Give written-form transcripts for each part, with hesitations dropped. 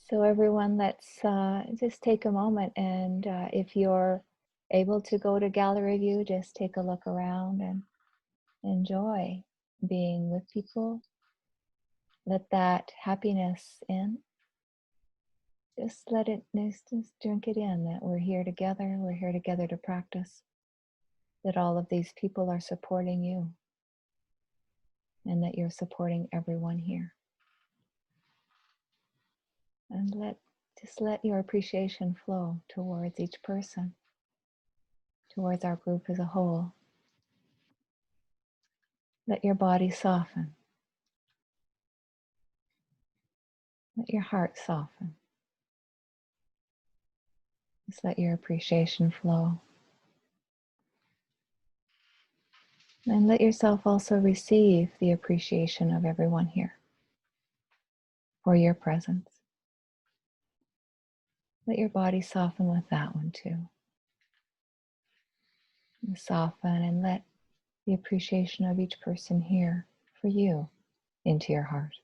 So everyone, let's just take a moment, and if you're able to go to gallery view, just take a look around and enjoy being with people. Let that happiness in. Just let it, just drink it in, that we're here together to practice, that all of these people are supporting you, and that you're supporting everyone here. And just let your appreciation flow towards each person, towards our group as a whole. Let your body soften. Let your heart soften. Just let your appreciation flow. And let yourself also receive the appreciation of everyone here for your presence. Let your body soften with that one too. And soften and let the appreciation of each person here for you into your heart.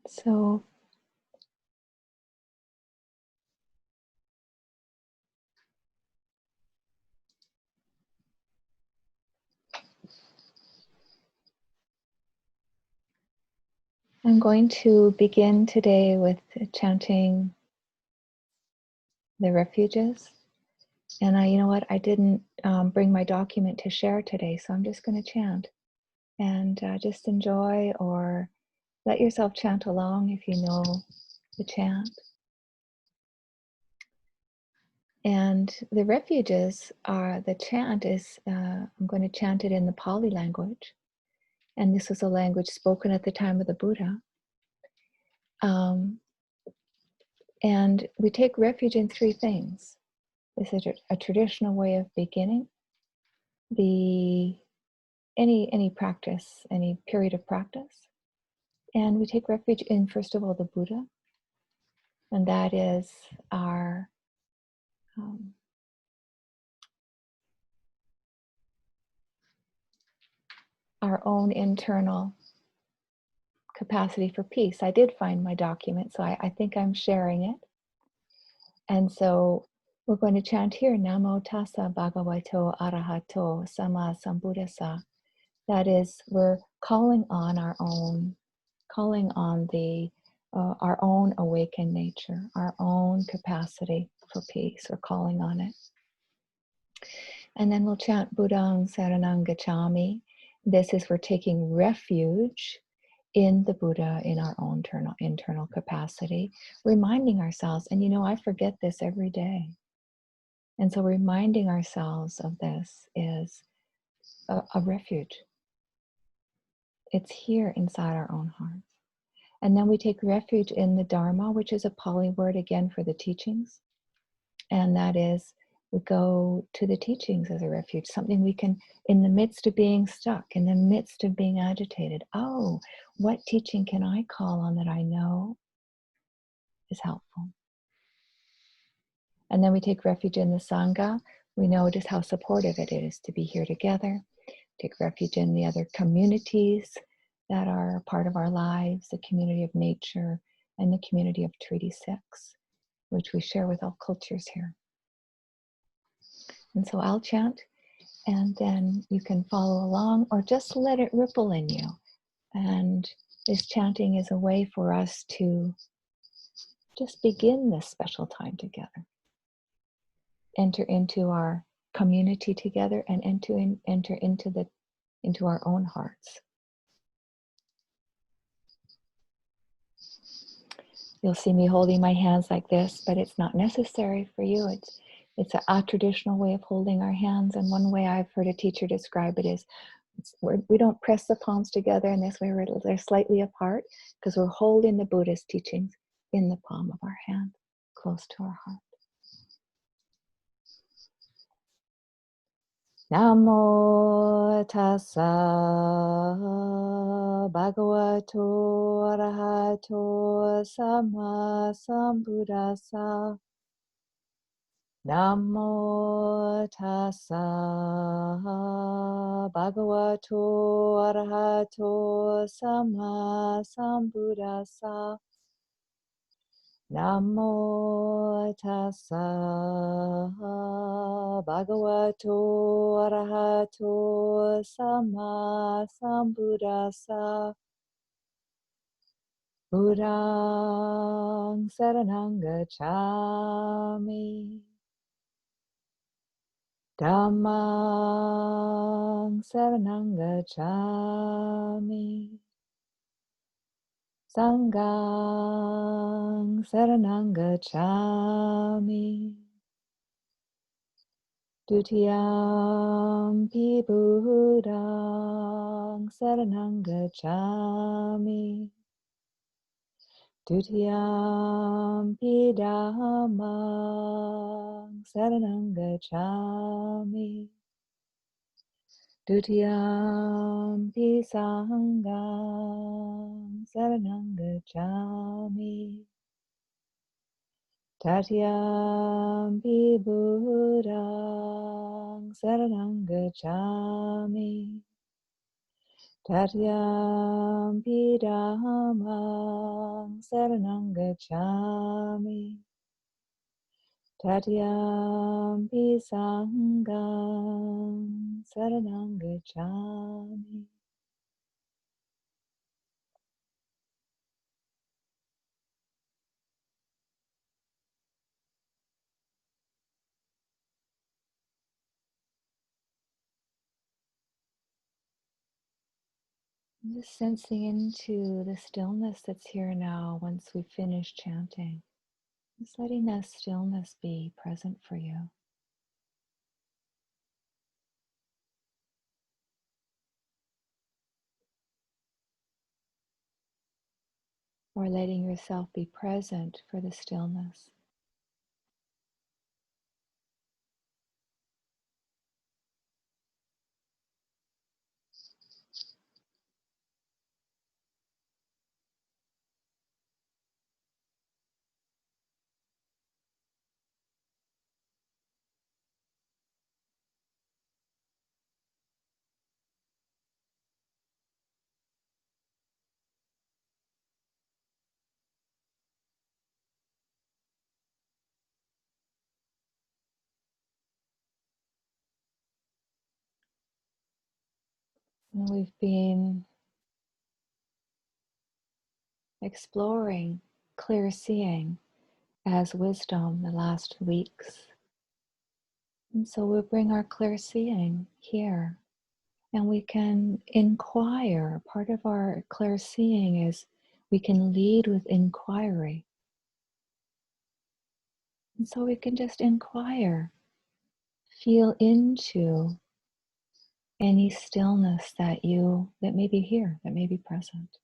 So I'm going to begin today with chanting the refuges. And you know what? I didn't bring my document to share today, so I'm just going to chant. And just enjoy, or let yourself chant along if you know the chant. And the refuges the chant is, I'm going to chant it in the Pali language. And this was a language spoken at the time of the Buddha. And we take refuge in three things. This is a traditional way of beginning any practice, any period of practice. And we take refuge in, first of all, the Buddha. And that is our own internal capacity for peace. I did find my document, so I think I'm sharing it. And so we're going to chant here, Namo Tassa Bhagavato Arahato Sama Sambuddhassa. That is, we're calling on our own awakened nature, our own capacity for peace. We're calling on it. And then we'll chant Buddhang Saranang Gacchami. This is, we're taking refuge in the Buddha, in our own internal capacity, reminding ourselves, and you know, I forget this every day. And so reminding ourselves of this is a refuge. It's here inside our own hearts. And then we take refuge in the Dharma, which is a Pali word again for the teachings. And that is, we go to the teachings as a refuge, something we can, in the midst of being stuck, in the midst of being agitated, oh, what teaching can I call on that I know is helpful? And then we take refuge in the Sangha. We know just how supportive it is to be here together. Take refuge in the other communities that are part of our lives, the community of nature and the community of Treaty 6, which we share with all cultures here. And so I'll chant, and then you can follow along or just let it ripple in you. And this chanting is a way for us to just begin this special time together. Enter into our community together and enter into our own hearts. You'll see me holding my hands like this, but it's not necessary for you. It's a traditional way of holding our hands. And one way I've heard a teacher describe it is, we don't press the palms together in this way, they're slightly apart, because we're holding the Buddha's teachings in the palm of our hand, close to our heart. Namo tassa bhagavato arahato sama sambuddhassa. Namo tassa bhagavato arahato sama sambuddhassa. Namo tassa bhagavato arahato sama sambuddhassa. Buddhaṃ saranam gacchāmi. Dhammam saranam gacchāmi. Sangham saranam gacchāmi. Dutiyampi Buddhaṃ saranam gacchāmi. Dutiyampi Dhammam saranam gacchāmi. Dutiyampi Sangham saranam gacchāmi. Tatyampi Buddhaṃ saranam gacchāmi. Tatyampi Dhammam saranam gacchāmi. Tatyampi Sangham saranam gacchāmi. Just sensing into the stillness that's here now once we finish chanting. Just letting that stillness be present for you. Or letting yourself be present for the stillness. And we've been exploring clear seeing as wisdom the last weeks. And so we'll bring our clear seeing here and we can inquire. Part of our clear seeing is we can lead with inquiry. And so we can just inquire, feel into any stillness that may be here, that may be present.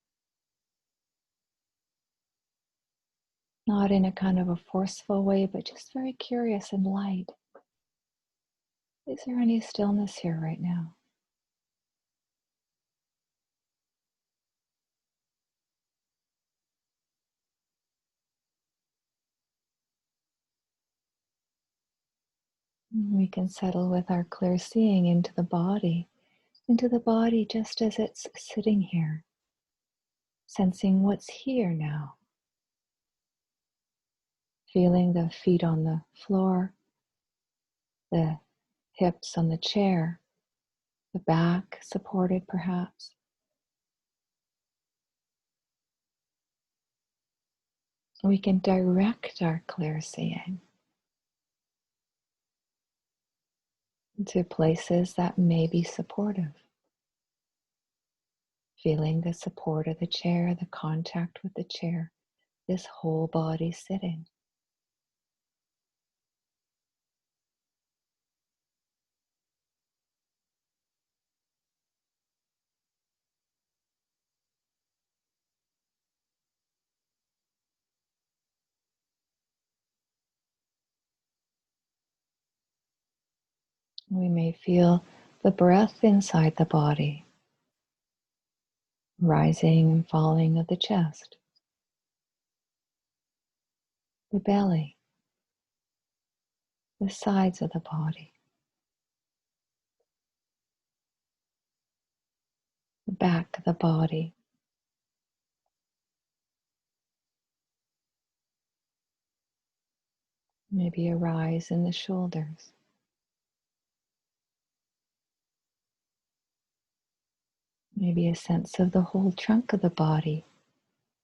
Not in a kind of a forceful way, but just very curious and light. Is there any stillness here right now? We can settle with our clear seeing into the body just as it's sitting here, sensing what's here now. Feeling the feet on the floor, the hips on the chair, the back supported perhaps. We can direct our clear seeing to places that may be supportive. Feeling the support of the chair, the contact with the chair, this whole body sitting. We may feel the breath inside the body, rising and falling of the chest, the belly, the sides of the body, the back of the body, maybe a rise in the shoulders. Maybe a sense of the whole trunk of the body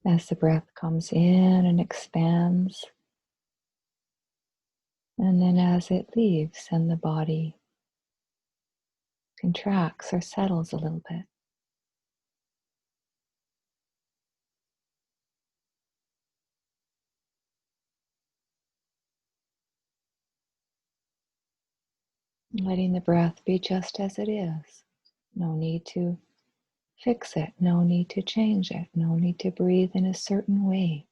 as the breath comes in and expands. And then as it leaves and the body contracts or settles a little bit. Letting the breath be just as it is. No need to fix it, no need to change it, no need to breathe in a certain way.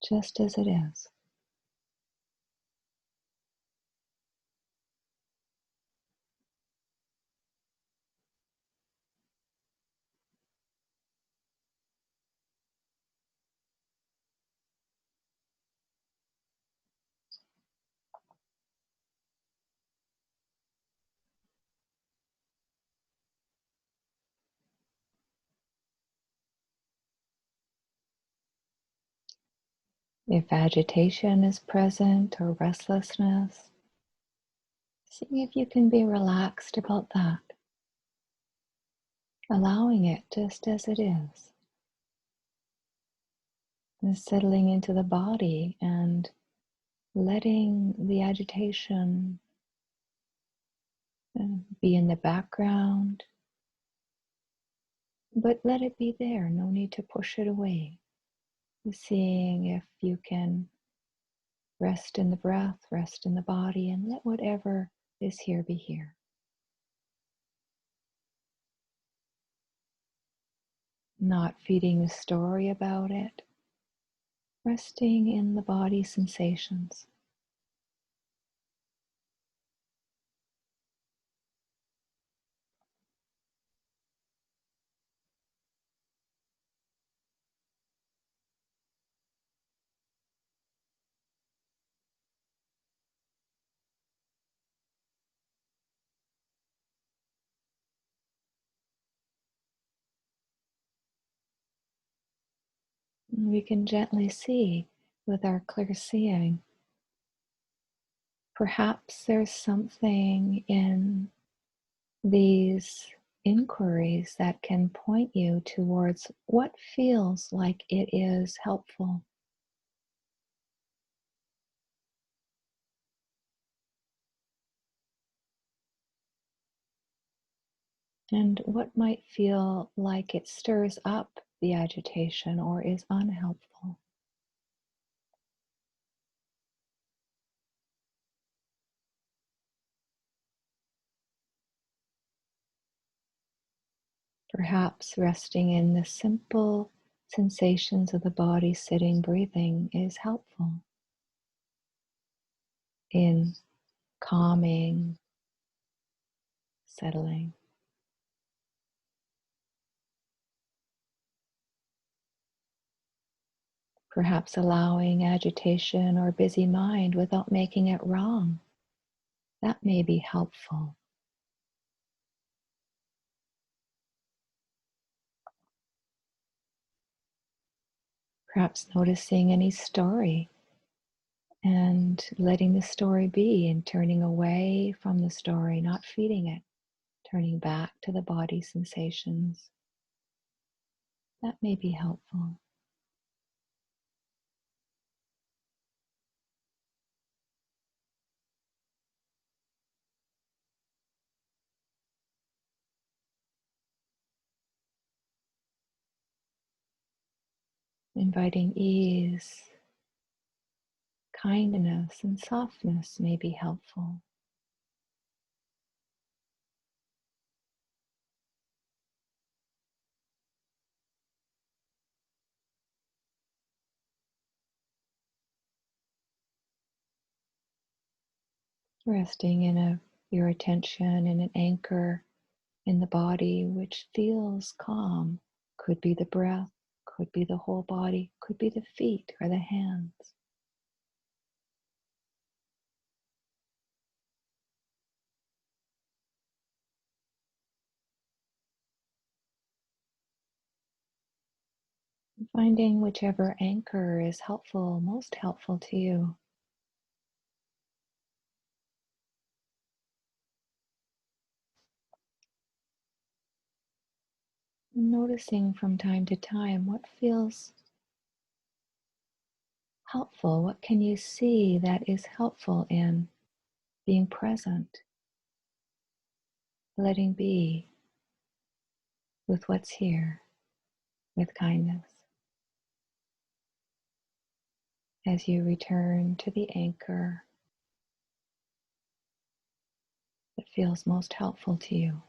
Just as it is. If agitation is present or restlessness, see if you can be relaxed about that. Allowing it just as it is. And settling into the body and letting the agitation be in the background, but let it be there. No need to push it away. Seeing if you can rest in the breath, rest in the body, and let whatever is here be here. Not feeding a story about it, resting in the body sensations. We can gently see with our clear seeing. Perhaps there's something in these inquiries that can point you towards what feels like it is helpful. And what might feel like it stirs up the agitation or is unhelpful. Perhaps resting in the simple sensations of the body, sitting, breathing is helpful in calming, settling. Perhaps allowing agitation or busy mind without making it wrong. That may be helpful. Perhaps noticing any story and letting the story be and turning away from the story, not feeding it, turning back to the body sensations. That may be helpful. Inviting ease, kindness, and softness may be helpful. Resting in a your attention in an anchor in the body which feels calm. Could be the breath, could be the whole body, could be the feet or the hands. Finding whichever anchor is helpful, most helpful to you. Noticing from time to time what feels helpful. What can you see that is helpful in being present, letting be with what's here, with kindness. As you return to the anchor that feels most helpful to you.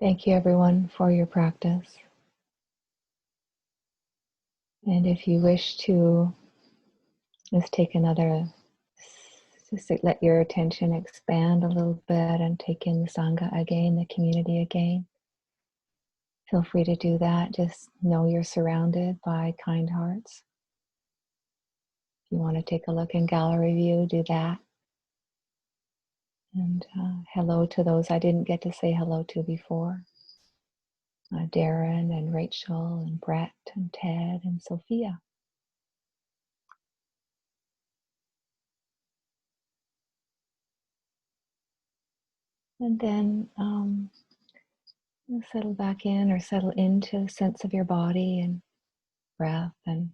Thank you, everyone, for your practice. And if you wish to, let's take another, just let your attention expand a little bit and take in the Sangha again, the community again. Feel free to do that. Just know you're surrounded by kind hearts. If you want to take a look in gallery view, do that. And hello to those I didn't get to say hello to before. Darren and Rachel and Brett and Ted and Sophia. And then settle back in or settle into a sense of your body and breath and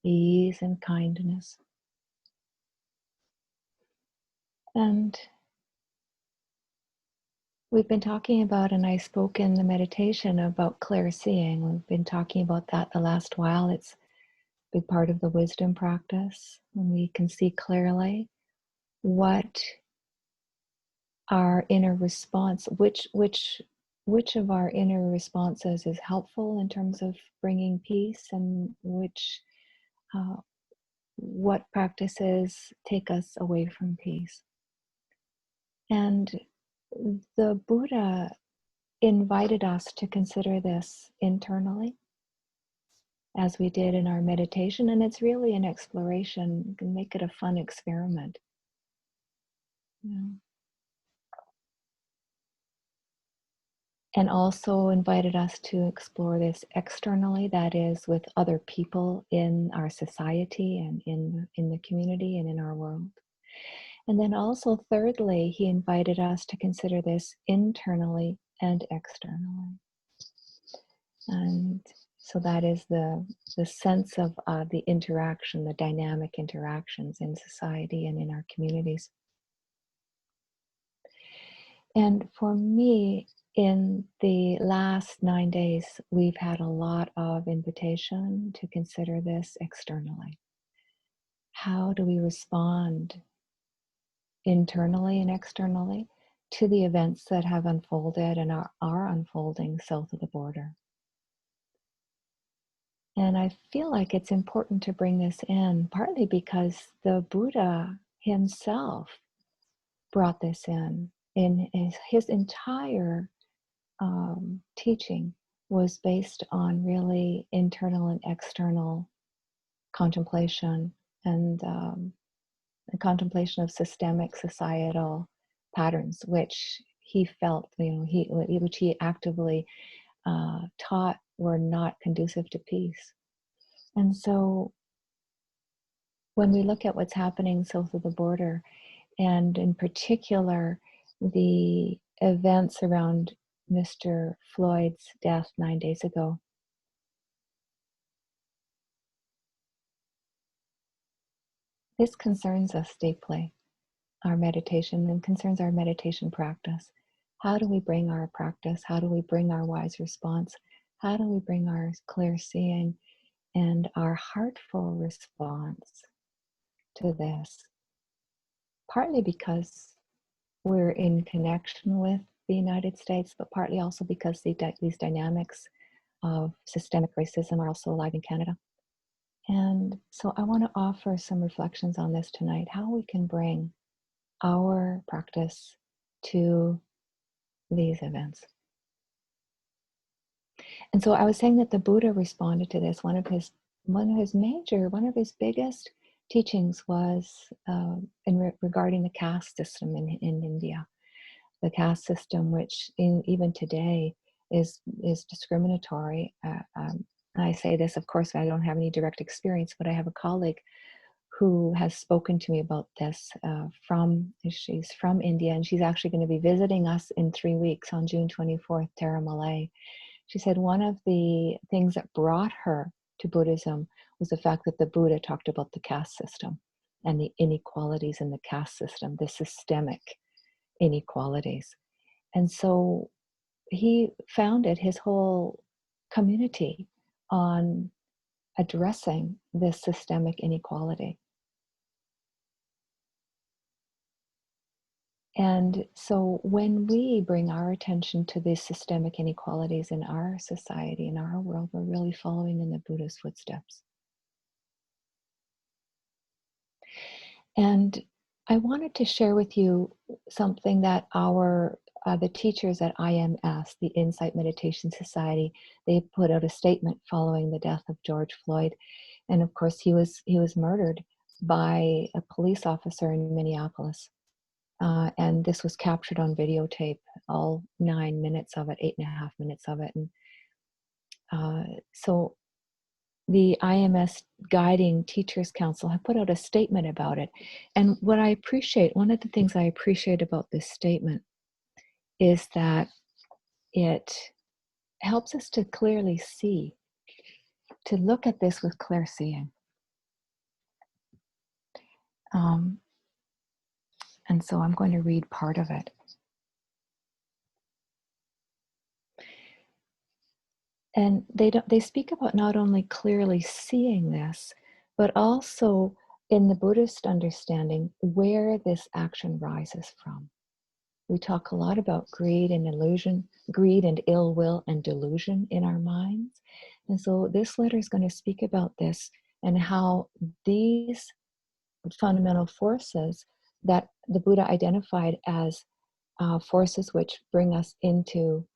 ease and kindness. And we've been talking about, and I spoke in the meditation about clear seeing. We've been talking about that the last while. It's a big part of the wisdom practice when we can see clearly what our inner response, which of our inner responses is helpful in terms of bringing peace, and what practices take us away from peace. And the Buddha invited us to consider this internally, as we did in our meditation, and it's really an exploration. You can make it a fun experiment. And also invited us to explore this externally, that is, with other people in our society and in the community and in our world. And then also, thirdly, he invited us to consider this internally and externally. And so that is the sense of the interaction, the dynamic interactions in society and in our communities. And for me, in the last 9 days, we've had a lot of invitation to consider this externally. How do we respond internally and externally to the events that have unfolded and are unfolding south of the border? And I feel like it's important to bring this in, partly because the Buddha himself brought this in his entire teaching was based on really internal and external contemplation and the contemplation of systemic societal patterns, which he felt, which he actively taught were not conducive to peace. And so when we look at what's happening south of the border, and in particular the events around Mr. Floyd's death 9 days ago, this concerns us deeply, our meditation, and concerns our meditation practice. How do we bring our practice? How do we bring our wise response? How do we bring our clear seeing and our heartful response to this? Partly because we're in connection with the United States, but partly also because these dynamics of systemic racism are also alive in Canada. And so I want to offer some reflections on this tonight, how we can bring our practice to these events. And so I was saying that the Buddha responded to this. One of his biggest teachings was regarding the caste system in India. The caste system, which even today is discriminatory. I say this, of course, I don't have any direct experience, but I have a colleague who has spoken to me about this. She's from India, and she's actually going to be visiting us in 3 weeks on June 24th, Malay. She said one of the things that brought her to Buddhism was the fact that the Buddha talked about the caste system and the inequalities in the caste system, the systemic inequalities. And so he founded his whole community on addressing this systemic inequality. And so when we bring our attention to these systemic inequalities in our society, in our world, we're really following in the Buddha's footsteps. And I wanted to share with you something that the teachers at IMS, the Insight Meditation Society, they put out a statement following the death of George Floyd. And of course, he was murdered by a police officer in Minneapolis. And this was captured on videotape, all 9 minutes of it, 8.5 minutes of it. And so the IMS Guiding Teachers Council have put out a statement about it. And what I appreciate, one of the things I appreciate about this statement is that it helps us to clearly see, to look at this with clear seeing. And so I'm going to read part of it. And they speak about not only clearly seeing this, but also in the Buddhist understanding where this action rises from. We talk a lot about greed and illusion, greed and ill will and delusion in our minds. And so this letter is going to speak about this and how these fundamental forces that the Buddha identified as forces which bring us into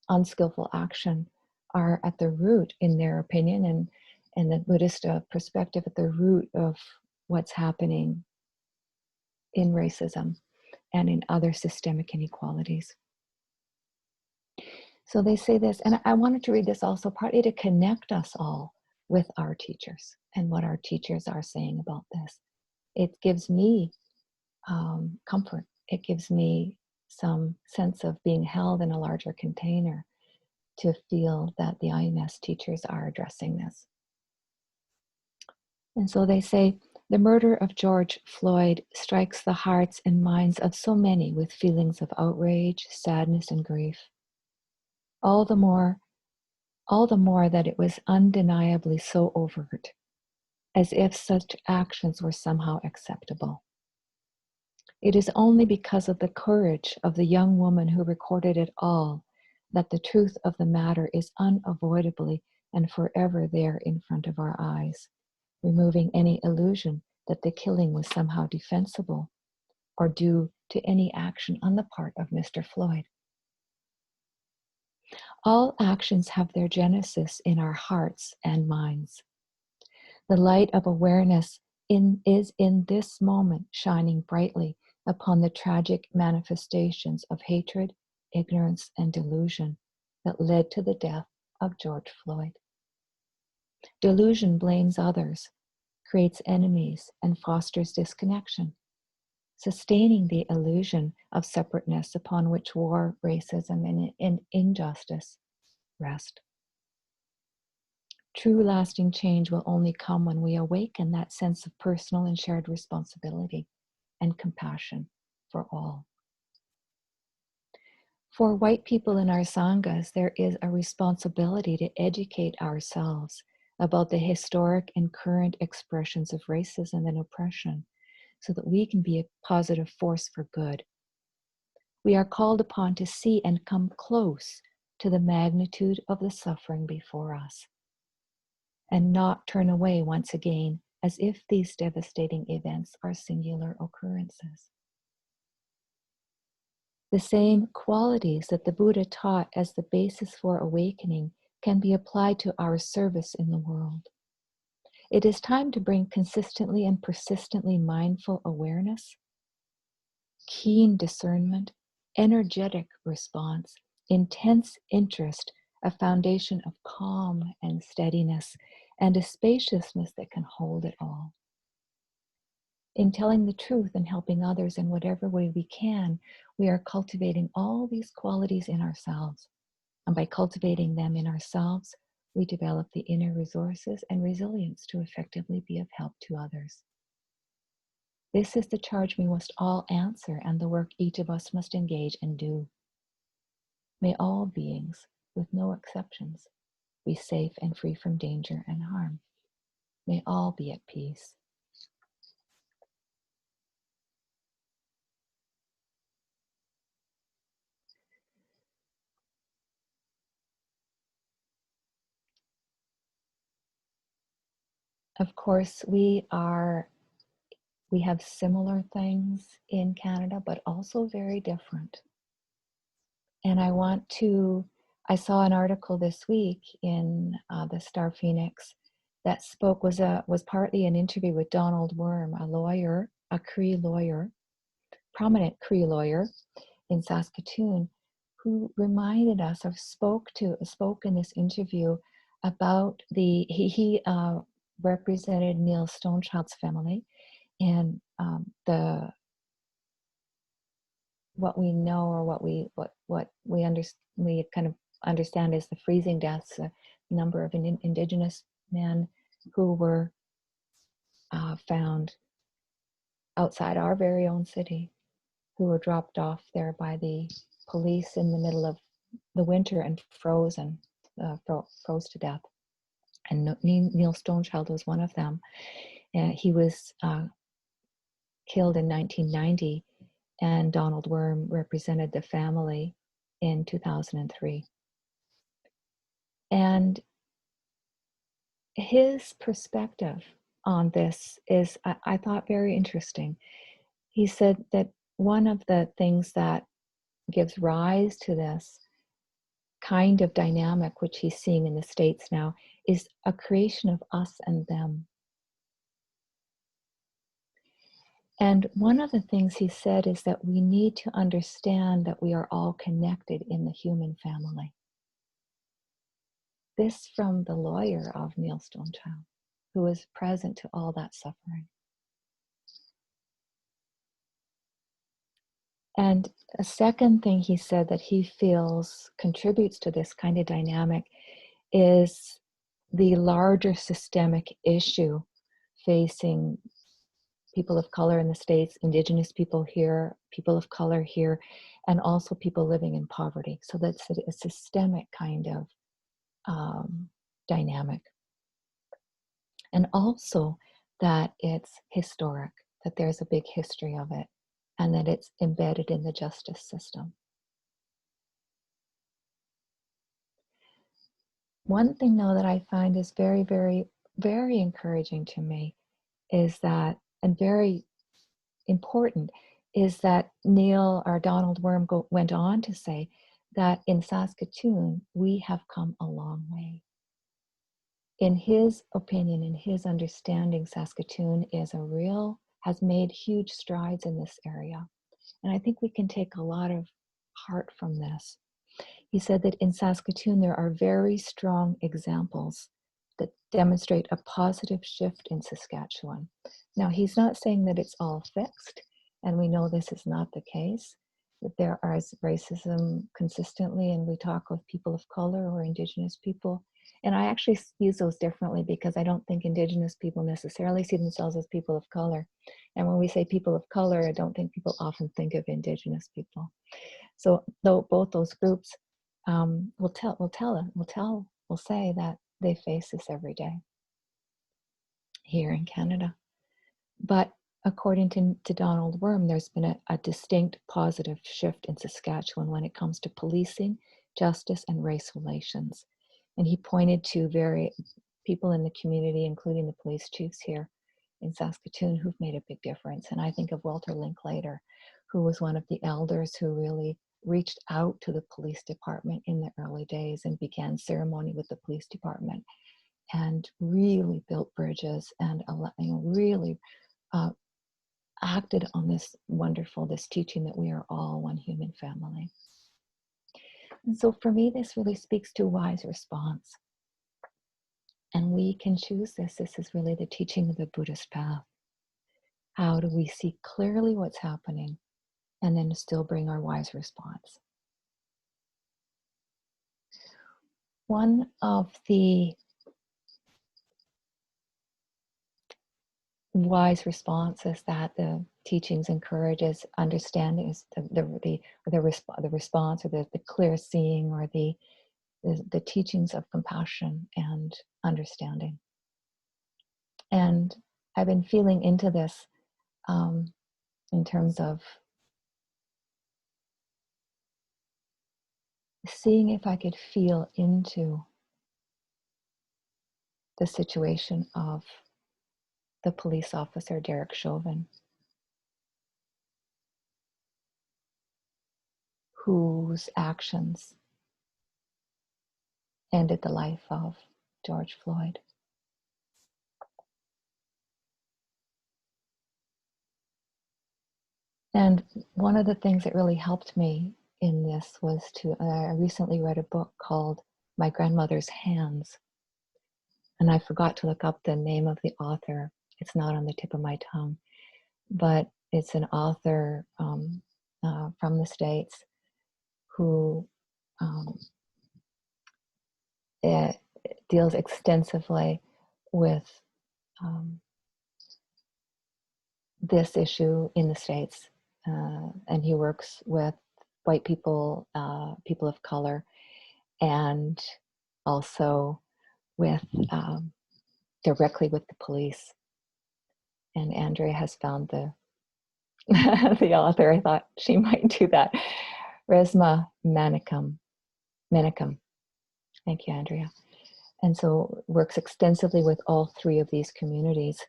unskillful action are at the root, in their opinion, and the Buddhist perspective, at the root of what's happening in racism and in other systemic inequalities. So they say this, and I wanted to read this also partly to connect us all with our teachers and what our teachers are saying about this. It gives me comfort. It gives me some sense of being held in a larger container to feel that the IMS teachers are addressing this. And so they say, the murder of George Floyd strikes the hearts and minds of so many with feelings of outrage, sadness, and grief. All the more that it was undeniably so overt, as if such actions were somehow acceptable. It is only because of the courage of the young woman who recorded it all that the truth of the matter is unavoidably and forever there in front of our eyes, removing any illusion that the killing was somehow defensible or due to any action on the part of Mr. Floyd. All actions have their genesis in our hearts and minds. The light of awareness is in this moment shining brightly upon the tragic manifestations of hatred, ignorance, and delusion that led to the death of George Floyd. Delusion blames others, creates enemies, and fosters disconnection, sustaining the illusion of separateness upon which war, racism, and injustice rest. True lasting change will only come when we awaken that sense of personal and shared responsibility and compassion for all. For white people in our sanghas, there is a responsibility to educate ourselves about the historic and current expressions of racism and oppression so that we can be a positive force for good. We are called upon to see and come close to the magnitude of the suffering before us and not turn away once again as if these devastating events are singular occurrences. The same qualities that the Buddha taught as the basis for awakening can be applied to our service in the world. It is time to bring consistently and persistently mindful awareness, keen discernment, energetic response, intense interest, a foundation of calm and steadiness, and a spaciousness that can hold it all. In telling the truth and helping others in whatever way we can, we are cultivating all these qualities in ourselves. And by cultivating them in ourselves, we develop the inner resources and resilience to effectively be of help to others. This is the charge we must all answer and the work each of us must engage and do. May all beings, with no exceptions, be safe and free from danger and harm. May all be at peace. of course, we have similar things in Canada, but also very different. And I saw an article this week in the Star Phoenix that was partly an interview with Donald Worm, a lawyer, a Cree lawyer, prominent Cree lawyer in Saskatoon, who reminded us or spoke in this interview about he represented Neil Stonechild's family, and what we know, or what we kind of understand is the freezing deaths, a number of Indigenous men who were found outside our very own city, who were dropped off there by the police in the middle of the winter and froze to death. And Neil Stonechild was one of them. He was killed in 1990, and Donald Worm represented the family in 2003. And his perspective on this is, I thought, very interesting. He said that one of the things that gives rise to this kind of dynamic, which he's seeing in the States now, is a creation of us and them. And one of the things he said is that we need to understand that we are all connected in the human family. This from the lawyer of Neil Stonechild, who was present to all that suffering. And a second thing he said that he feels contributes to this kind of dynamic is the larger systemic issue facing people of color in the States, Indigenous people here, people of color here, and also people living in poverty. So that's a systemic kind of dynamic. And also that it's historic, that there's a big history of it, and that it's embedded in the justice system. One thing, though, that I find is very, very, very encouraging to me is that, and very important, is that Neil or Donald Worm went on to say that in Saskatoon, we have come a long way. In his opinion, in his understanding, Saskatoon has made huge strides in this area. And I think we can take a lot of heart from this. He said that in Saskatoon, there are very strong examples that demonstrate a positive shift in Saskatchewan. Now, he's not saying that it's all fixed, and we know this is not the case, that there is racism consistently, and we talk of people of color or Indigenous people. And I actually use those differently because I don't think Indigenous people necessarily see themselves as people of color. And when we say people of color, I don't think people often think of Indigenous people. So though both those groups will say that they face this every day here in Canada. But according to Donald Worm, there's been a distinct positive shift in Saskatchewan when it comes to policing, justice, and race relations. And he pointed to people in the community, including the police chiefs here in Saskatoon, who've made a big difference. And I think of Walter Linklater, who was one of the elders who really reached out to the police department in the early days and began ceremony with the police department and really built bridges and really acted on this teaching that we are all one human family. And so for me, this really speaks to wise response. And we can choose this. This is really the teaching of the Buddhist path. How do we see clearly what's happening and then still bring our wise response? One of the wise responses that the teachings encourage is understanding, is the response, or the clear seeing, or the teachings of compassion and understanding. And I've been feeling into this in terms of seeing if I could feel into the situation of the police officer, Derek Chauvin, whose actions ended the life of George Floyd. And one of the things that really helped me in this was I recently read a book called My Grandmother's Hands. And I forgot to look up the name of the author. It's not on the tip of my tongue, but it's an author from the States who it deals extensively with this issue in the States. And he works with white people, people of color, and also with directly with the police. And Andrea has found the the author. I thought she might do that. Resmaa Menakem. Thank you, Andrea. And so works extensively with all three of these communities.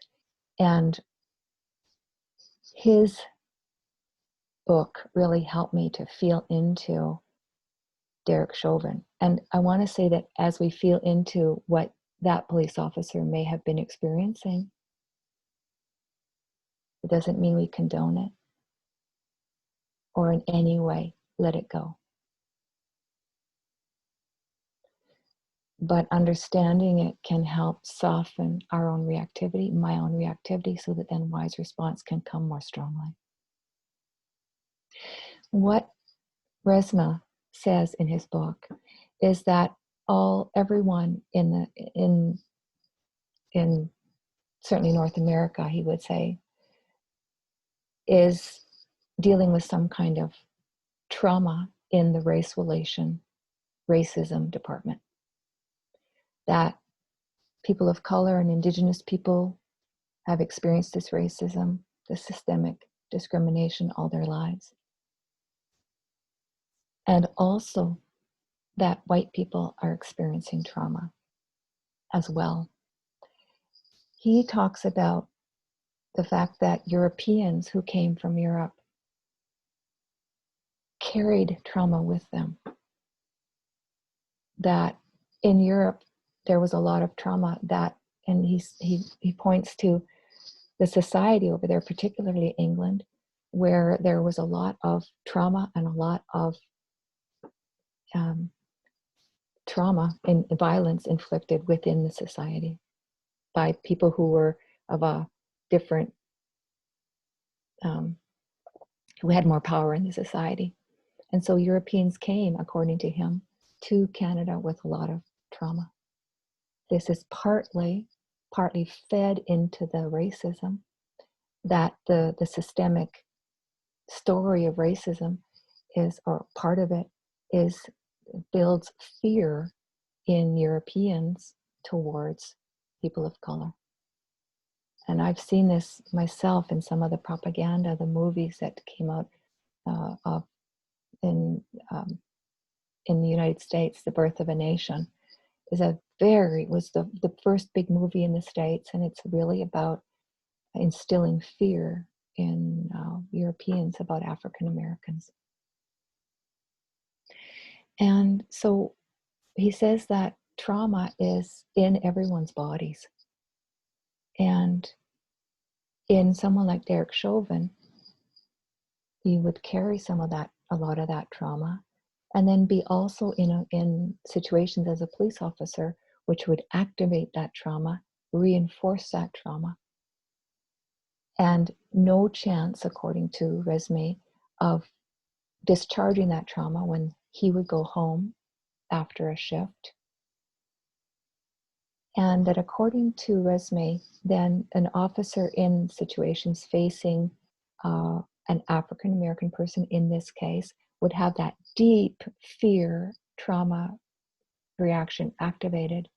And his book really helped me to feel into Derek Chauvin. And I want to say that as we feel into what that police officer may have been experiencing, it doesn't mean we condone it or in any way let it go. But understanding it can help soften our own reactivity, my own reactivity, so that then wise response can come more strongly. What Resmaa says in his book is that everyone in certainly North America, he would say, is dealing with some kind of trauma in the racism department. That people of color and Indigenous people have experienced this racism, this systemic discrimination all their lives. And also that white people are experiencing trauma as well. He talks about the fact that Europeans who came from Europe carried trauma with them. That in Europe, there was a lot of trauma and he points to the society over there, particularly England, where there was a lot of trauma and a lot of trauma and violence inflicted within the society by people who were of a different, who had more power in the society. And so Europeans came, according to him, to Canada with a lot of trauma. This is partly fed into the racism, that the systemic story of racism is, or part of it is, builds fear in Europeans towards people of color. And I've seen this myself in some of the propaganda, the movies that came out in the United States. The Birth of a Nation was the first big movie in the States, and it's really about instilling fear in Europeans about African Americans. And so he says that trauma is in everyone's bodies. And in someone like Derek Chauvin, he would carry a lot of that trauma, and then be also in situations as a police officer, which would activate that trauma, reinforce that trauma. And no chance, according to Resmaa, of discharging that trauma when he would go home after a shift. And that according to Resmaa, then an officer in situations facing an African American person in this case would have that deep fear, trauma reaction activated.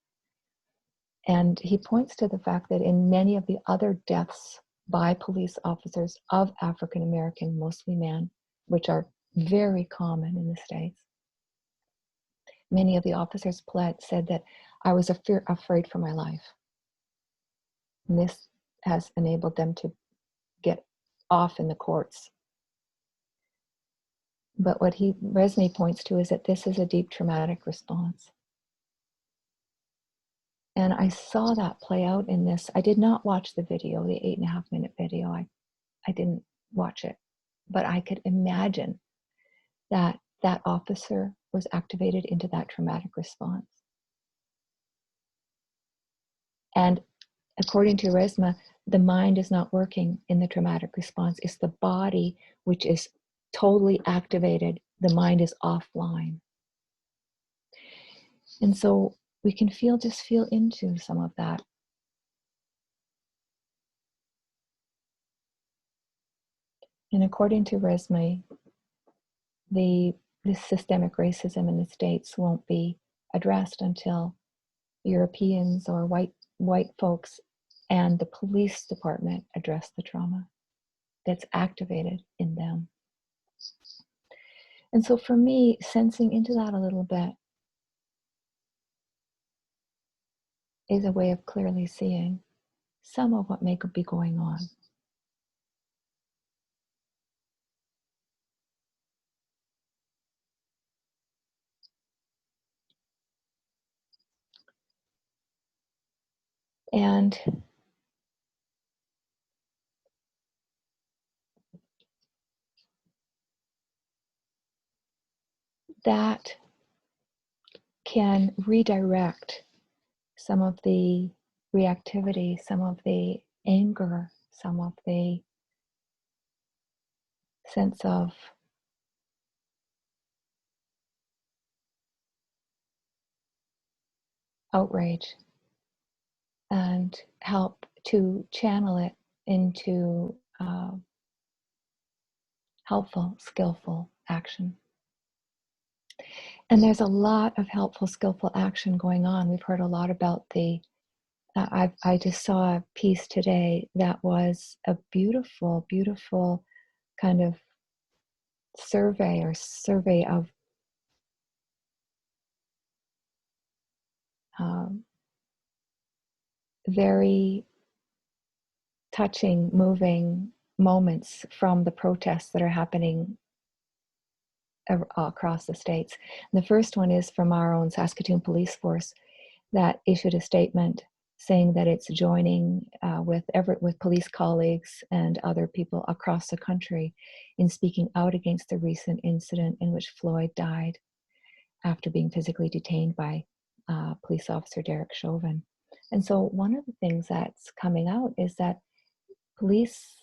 And he points to the fact that in many of the other deaths by police officers of African American, mostly men, which are very common in the States, many of the officers said that I was afraid for my life. And this has enabled them to get off in the courts. But what Resmaa points to is that this is a deep traumatic response. And I saw that play out in this. I did not watch the video, the 8.5-minute video. I didn't watch it. But I could imagine that that officer was activated into that traumatic response. And according to Resmaa, the mind is not working in the traumatic response. It's the body which is totally activated. The mind is offline. And so we can just feel into some of that. And according to Resmaa, this systemic racism in the States won't be addressed until Europeans or white folks and the police department address the trauma that's activated in them. And so for me, sensing into that a little bit is a way of clearly seeing some of what may be going on. And that can redirect some of the reactivity, some of the anger, some of the sense of outrage, and help to channel it into helpful, skillful action. And there's a lot of helpful, skillful action going on. We've heard a lot about I just saw a piece today that was a beautiful, beautiful kind of survey of very touching, moving moments from the protests that are happening across the states. And the first one is from our own Saskatoon police force that issued a statement saying that it's joining with police colleagues and other people across the country in speaking out against the recent incident in which Floyd died after being physically detained by police officer Derek Chauvin. And so one of the things that's coming out is that police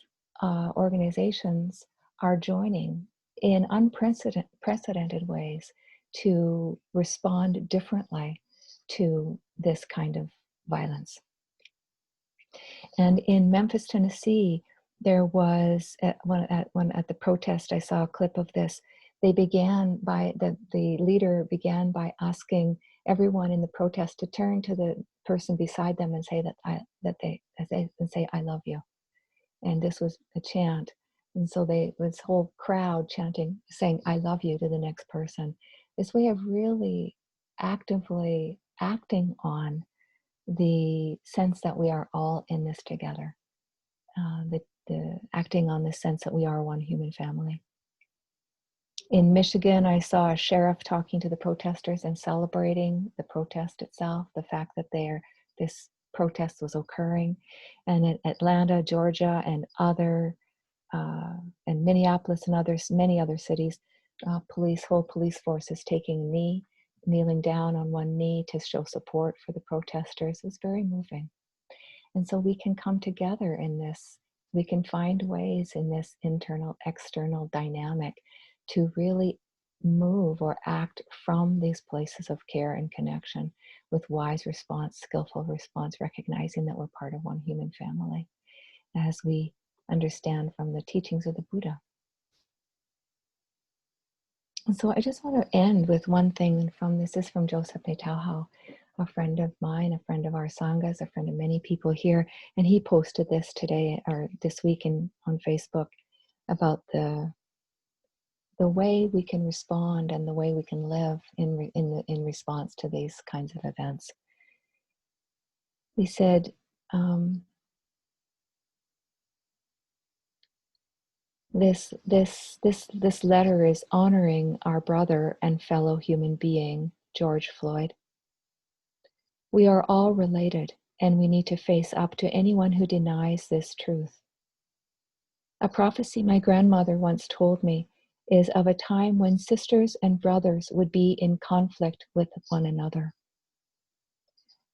organizations are joining in unprecedented ways to respond differently to this kind of violence. And in Memphis, Tennessee, there was at the protest, I saw a clip of this. They began by the leader began by asking everyone in the protest to turn to the person beside them and say say I love you. And this was a chant. And so this whole crowd chanting, saying I love you to the next person. This way of really actively acting on the sense that we are all in this together. The acting on the sense that we are one human family. In Michigan, I saw a sheriff talking to the protesters and celebrating the protest itself, the fact that this protest was occurring. And in Atlanta, Georgia, and Minneapolis and many other cities, whole police force is kneeling down on one knee to show support for the protesters. It was very moving. And so we can come together in this. We can find ways in this internal-external dynamic to really move or act from these places of care and connection with wise response, skillful response, recognizing that we're part of one human family, as we understand from the teachings of the Buddha. And so I just want to end with one thing from this. Is from Joseph Naytowhow, a friend of mine, a friend of our Sanghas, a friend of many people here. And he posted this today or this week on Facebook about the way we can respond and the way we can live in response to these kinds of events. He said, This letter is honoring our brother and fellow human being, George Floyd. We are all related, and we need to face up to anyone who denies this truth. A prophecy my grandmother once told me is of a time when sisters and brothers would be in conflict with one another.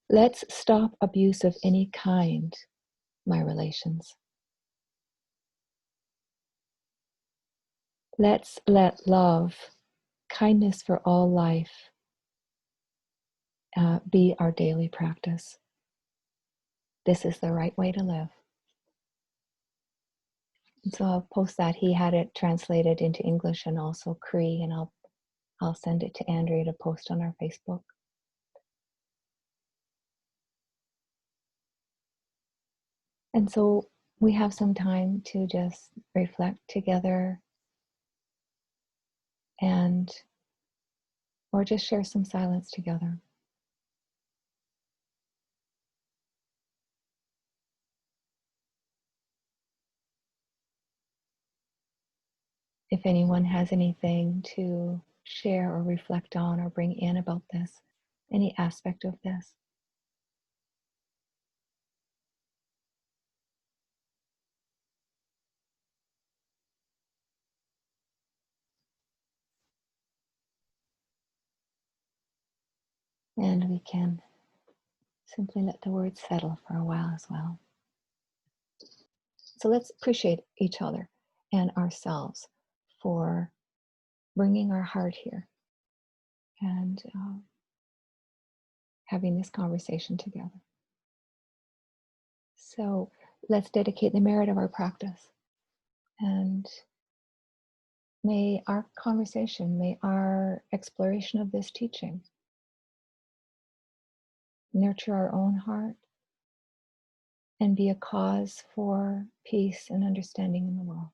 Let's stop abuse of any kind, my relations. Let's let love, kindness for all life, be our daily practice. This is the right way to live. And so I'll post that. He had it translated into English and also Cree, and I'll send it to Andrea to post on our Facebook. And so we have some time to just reflect together or just share some silence together. If anyone has anything to share or reflect on or bring in about this, any aspect of this. And we can simply let the words settle for a while as well. So let's appreciate each other and ourselves for bringing our heart here and having this conversation together. So let's dedicate the merit of our practice. And may our conversation, may our exploration of this teaching nurture our own heart and be a cause for peace and understanding in the world.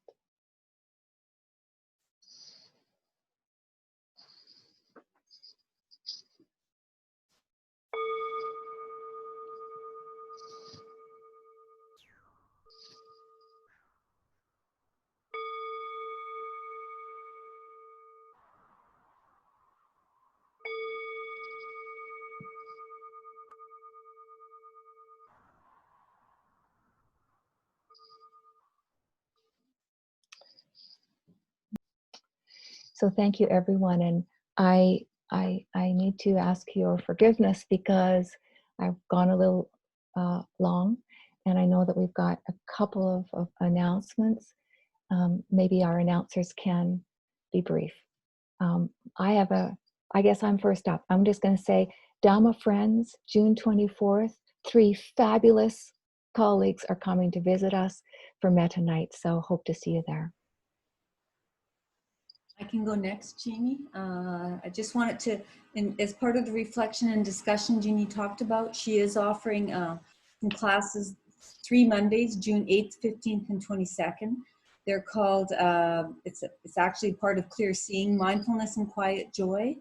So thank you, everyone. And I need to ask your forgiveness because I've gone a little long, and I know that we've got a couple of announcements. Maybe our announcers can be brief. I guess I'm first up. I'm just going to say, Dhamma Friends, June 24th, 3 fabulous colleagues are coming to visit us for Metta Night, so hope to see you there. I can go next, Jeannie. I just wanted to, as part of the reflection and discussion Jeannie talked about, she is offering some classes 3 Mondays, June 8th, 15th, and 22nd. They're called, it's actually part of Clear Seeing, Mindfulness and Quiet Joy.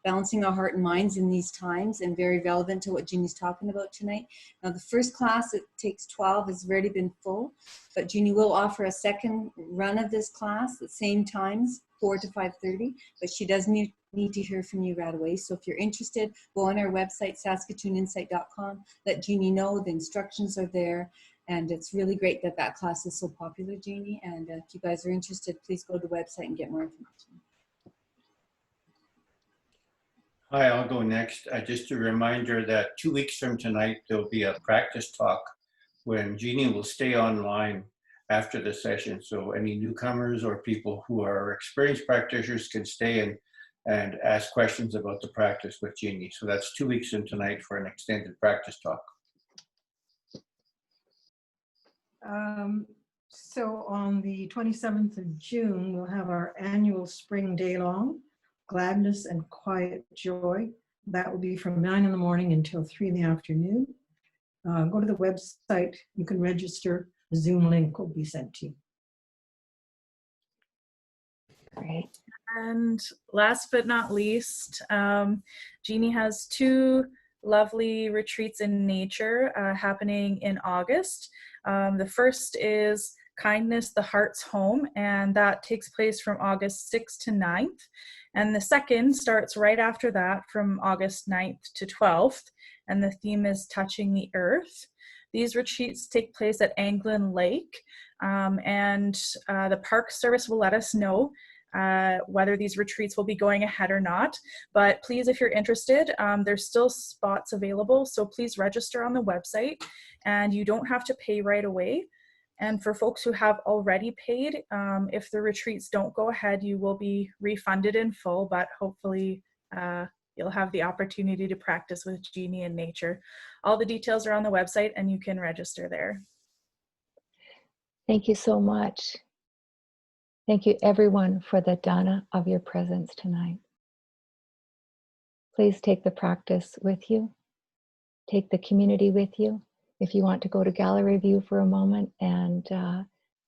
Balancing our heart and minds in these times, and very relevant to what Jeannie's talking about tonight. Now, the first class, it takes 12, has already been full, but Jeannie will offer a second run of this class at same times, 4 to 5:30, but she does need to hear from you right away. So if you're interested, go on our website, saskatooninsight.com, let Jeannie know, the instructions are there, and it's really great that that class is so popular, Jeannie, and if you guys are interested, please go to the website and get more information. Hi, I'll go next. Just a reminder that 2 weeks from tonight, there'll be a practice talk when Jeannie will stay online after the session. So any newcomers or people who are experienced practitioners can stay and ask questions about the practice with Jeannie. So that's 2 weeks from tonight for an extended practice talk. So on the 27th of June, we'll have our annual spring day long, Gladness and Quiet Joy. That will be from 9 in the morning until 3 in the afternoon. Go to the website, you can register, the Zoom link will be sent to you. Great. And last but not least, Jeannie has 2 lovely retreats in nature happening in August. The first is Kindness, the Heart's Home, and that takes place from August 6th to 9th. And the second starts right after that from August 9th to 12th, and the theme is Touching the Earth. These retreats take place at Anglin Lake, and the Park Service will let us know whether these retreats will be going ahead or not. But please, if you're interested, there's still spots available, so please register on the website, and you don't have to pay right away. And for folks who have already paid, if the retreats don't go ahead, you will be refunded in full, but hopefully you'll have the opportunity to practice with Jeanne in nature. All the details are on the website and you can register there. Thank you so much. Thank you everyone for the dana of your presence tonight. Please take the practice with you. Take the community with you. If you want to go to gallery view for a moment and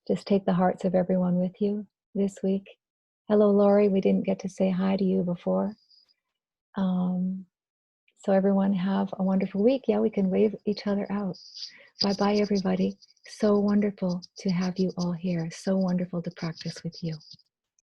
just take the hearts of everyone with you this week. Hello, Lori. We didn't get to say hi to you before. So everyone have a wonderful week. Yeah, we can wave each other out. Bye-bye, everybody. So wonderful to have you all here. So wonderful to practice with you.